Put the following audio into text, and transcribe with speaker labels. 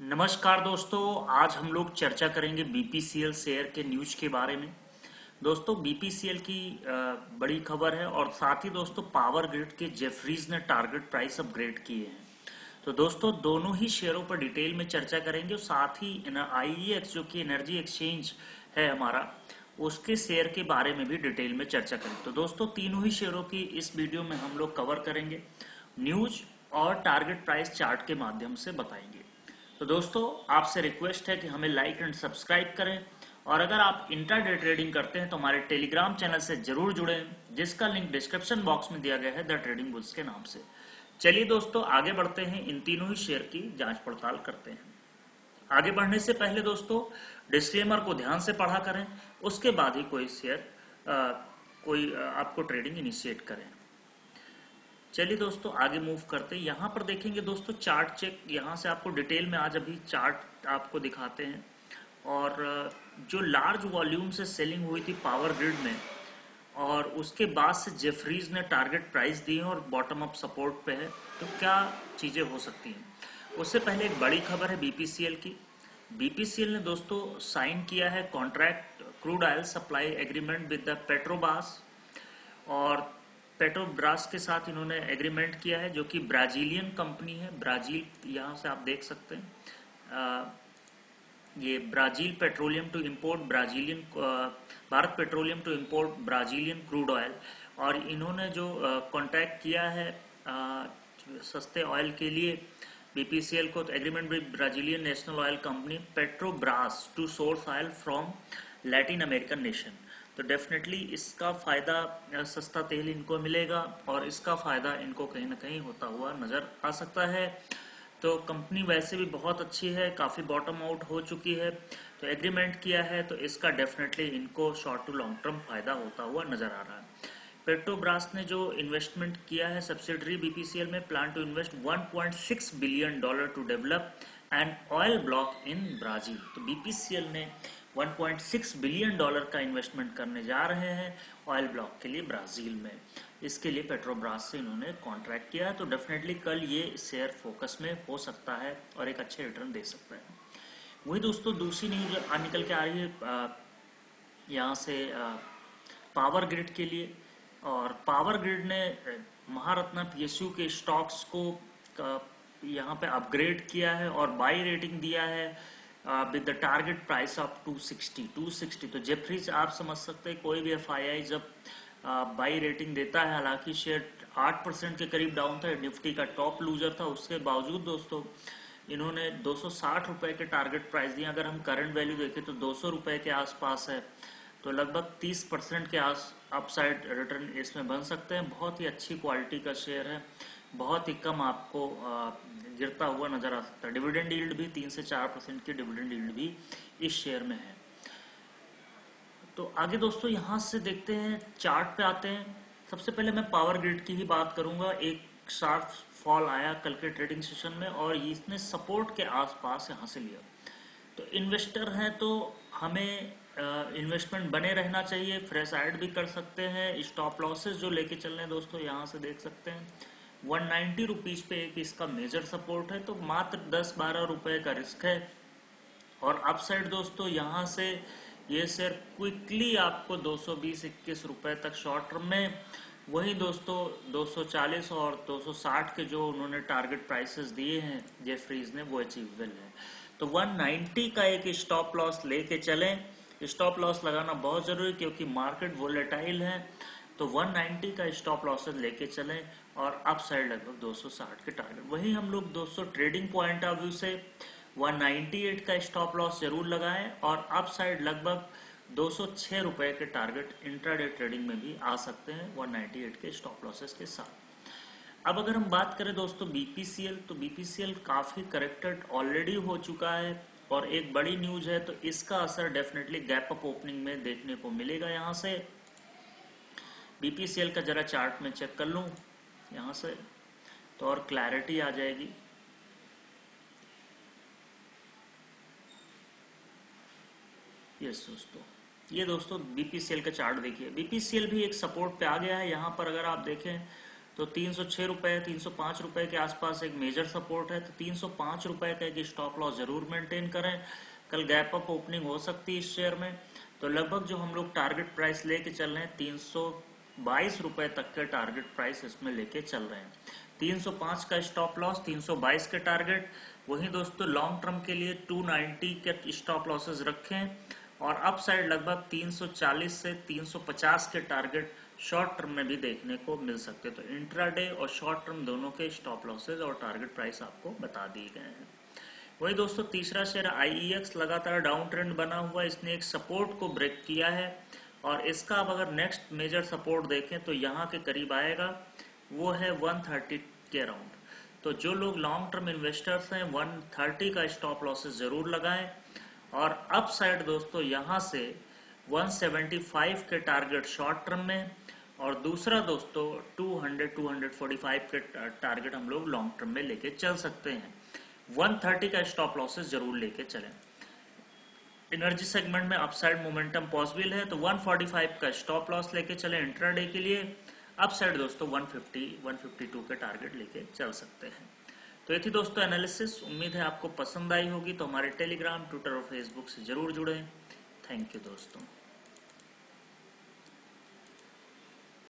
Speaker 1: नमस्कार दोस्तों। आज हम लोग चर्चा करेंगे बीपीसीएल शेयर के न्यूज के बारे में। दोस्तों बीपीसीएल की बड़ी खबर है और साथ ही दोस्तों पावर ग्रिड के जेफरीज ने टारगेट प्राइस अपग्रेड किए हैं। तो दोस्तों दोनों ही शेयरों पर डिटेल में चर्चा करेंगे और साथ ही आईईएक्स जो कि एनर्जी एक्सचेंज है हमारा, उसके शेयर के बारे में भी डिटेल में चर्चा करेंगे। तो दोस्तों तीनों ही शेयरों की इस वीडियो में हम लोग कवर करेंगे, न्यूज और टारगेट प्राइस चार्ट के माध्यम से बताएंगे। तो दोस्तों आपसे रिक्वेस्ट है कि हमें लाइक एंड सब्सक्राइब करें और अगर आप इंट्राडे ट्रेडिंग करते हैं तो हमारे टेलीग्राम चैनल से जरूर जुड़ें, जिसका लिंक डिस्क्रिप्शन बॉक्स में दिया गया है द ट्रेडिंग बुल्स के नाम से। चलिए दोस्तों आगे बढ़ते हैं, इन तीनों ही शेयर की जांच पड़ताल करते हैं। आगे बढ़ने से पहले दोस्तों डिस्क्लेमर को ध्यान से पढ़ा करें, उसके बाद ही कोई शेयर आपको ट्रेडिंग इनिशिएट करें। चलिए दोस्तों आगे मूव करते हैं। यहाँ पर देखेंगे दोस्तों चार्ट चेक, यहाँ से आपको डिटेल में आज अभी चार्ट आपको दिखाते हैं। और जो लार्ज वॉल्यूम से सेलिंग हुई थी पावर ग्रिड में और उसके बाद से जेफरीज ने टारगेट प्राइस दी है और बॉटम अप सपोर्ट पे है, तो क्या चीज़ें हो सकती हैं। उससे पहले एक बड़ी खबर है बीपीसीएल की। बीपीसीएल ने दोस्तों साइन किया है contract crude oil supply agreement with the Petrobras, और पेट्रोब्रास के साथ इन्होंने एग्रीमेंट किया है जो कि ब्राजीलियन कंपनी है। ब्राजील, यहाँ से आप देख सकते हैं ये Brazil petroleum to import Brazilian Bharat petroleum to import Brazilian crude oil. और इन्होंने जो कॉन्ट्रैक्ट किया है सस्ते ऑयल के लिए बीपीसीएल को, तो agreement with Brazilian national oil company Petrobras to source oil from Latin American nation. तो डेफिनेटली इसका फायदा, सस्ता तेल इनको मिलेगा और इसका फायदा इनको कहीं ना कहीं होता हुआ नजर आ सकता है। तो कंपनी वैसे भी बहुत अच्छी है, काफ़ी बॉटम आउट हो चुकी है, तो एग्रीमेंट किया है तो इसका डेफिनेटली इनको शॉर्ट टू लॉन्ग टर्म फायदा होता हुआ नजर आ रहा है। पेट्रोब्रास ने जो इन्वेस्टमेंट किया है सब्सिडरी बीपीसीएल में, plan to invest $1.6 billion to develop an oil block in Brazil. तो बीपीसीएल ने $1.6 बिलियन का इन्वेस्टमेंट करने जा रहे हैं ऑयल ब्लॉक के लिए ब्राजील में। इसके लिए पेट्रोब्रास से इन्होंने कॉन्ट्रैक्ट किया है, तो डेफिनेटली कल ये शेयर फोकस में हो सकता है और एक अच्छे रिटर्न दे सकता है। वही दोस्तों दूसरी न्यूज निकल के आ रही है यहाँ से पावर ग्रिड के लिए। और पावर ग्रिड ने महारत्ना पीएसयू के स्टॉक्स को यहाँ पे अपग्रेड किया है और बाई रेटिंग दिया है with the target price of 260। तो जेफरीज आप समझ सकते हैं कोई भी एफआईआई जब बाई रेटिंग देता है, हालांकि शेयर 8% के करीब डाउन था, निफ्टी का टॉप लूजर था, उसके बावजूद दोस्तों इन्होंने 260 रुपए के टारगेट प्राइस दिए। अगर हम करंट वैल्यू देखें तो 200 रुपए के आसपास है, तो लगभग 30% के अपसाइड रिटर्न इसमें बन सकते हैं। बहुत ही अच्छी क्वालिटी का शेयर है, बहुत ही कम आपको गिरता हुआ नजर आ सकता है। डिविडेंड यील्ड भी 3 से 4% की डिविडेंड यील्ड भी इस शेयर में है। तो आगे दोस्तों यहाँ से देखते हैं, चार्ट पे आते हैं। सबसे पहले मैं पावर ग्रिड की ही बात करूंगा। एक शार्प फॉल आया कल के ट्रेडिंग सेशन में और इसने सपोर्ट के आसपास यहाँ से लिया। तो इन्वेस्टर हैं तो हमें इन्वेस्टमेंट बने रहना चाहिए, फ्रेश ऐड भी कर सकते हैं। स्टॉप लॉसेस जो लेके चल रहे हैं दोस्तों यहाँ से देख सकते हैं 190 रुपीज पे एक इसका मेजर सपोर्ट है, तो मात्र 10-12 रुपए का रिस्क है। और अपसाइड दोस्तों यहाँ से ये शेयर क्विकली आपको 220-21 रुपए तक शॉर्ट टर्म में, वही दोस्तों 240 और 260 के जो उन्होंने टारगेट प्राइसेस दिए हैं जेफरीज ने, वो अचीवेबल है। तो 190 का एक स्टॉप लॉस लेके चलें। स्टॉप लॉस लगाना बहुत जरूरी क्योंकि मार्केट वोलेटाइल है, तो 190 का स्टॉप लॉसेस लेके चलें और अप साइड लगभग 260 के टारगेट। वही हम लोग दोस्तों ट्रेडिंग पॉइंट ऑफ व्यू से 198 का स्टॉप लॉस जरूर लगाएं और अप साइड लगभग 206 रुपए के टारगेट इंट्राडे ट्रेडिंग में भी आ सकते हैं 198 के स्टॉप लॉसेस के साथ। अब अगर हम बात करें दोस्तों बीपीसीएल, तो बीपीसीएल काफी करेक्टेड ऑलरेडी हो चुका है और एक बड़ी न्यूज है, तो इसका असर डेफिनेटली गैप अप ओपनिंग में देखने को मिलेगा। यहाँ से बीपीसीएल का जरा चार्ट में चेक कर लूं यहाँ से, तो और क्लैरिटी आ जाएगी। यस दोस्तों, ये दोस्तों बीपीसीएल का चार्ट देखिए, बीपीसीएल भी एक सपोर्ट पे आ गया है। यहाँ पर अगर आप देखें तो 306 रुपए 305 रुपए के आसपास एक मेजर सपोर्ट है, तो 305 रुपए का एक स्टॉप लॉस जरूर मेंटेन करें। कल गैप अप ओपनिंग हो सकती है इस शेयर में, तो लगभग जो हम लोग टारगेट प्राइस लेके चल रहे हैं 322 रुपए तक के टारगेट प्राइस इसमें लेके चल रहे हैं। 305 का स्टॉप लॉस, 322 के टारगेट। वहीं दोस्तों लॉन्ग टर्म के लिए 290 के स्टॉप लॉसेस रखें और अपसाइड लगभग 340 से 350 के टारगेट शॉर्ट टर्म में भी देखने को मिल सकते हैं। तो इंट्राडे और शॉर्ट टर्म दोनों के स्टॉप लॉसेज और टारगेट प्राइस आपको बता दिए गए हैं। वही दोस्तों तीसरा शेयर IEX लगातार डाउन ट्रेंड बना हुआ है, इसने एक सपोर्ट को ब्रेक किया है और इसका अब अगर नेक्स्ट मेजर सपोर्ट देखें तो यहाँ के करीब आएगा, वो है 130 के अराउंड। तो जो लोग लॉन्ग टर्म इन्वेस्टर्स हैं 130 का स्टॉप लॉसेस जरूर लगाएं और अप साइड दोस्तों यहाँ से 175 के टारगेट शॉर्ट टर्म में और दूसरा दोस्तों 245 के टारगेट हम लोग लॉन्ग टर्म में लेके चल सकते हैं। 130 का स्टॉप लॉसेस जरूर लेके चलें। एनर्जी सेगमेंट में अपसाइड मोमेंटम पॉसिबल है, तो 145 का स्टॉप लॉस लेके चलें इंट्राडे के लिए। अपसाइड दोस्तों 152 के टारगेट लेके चल सकते हैं। तो ये थी दोस्तों एनालिसिस, उम्मीद है आपको पसंद आई होगी। तो हमारे टेलीग्राम, ट्विटर और फेसबुक से जरूर जुड़ें। थैंक यू दोस्तों।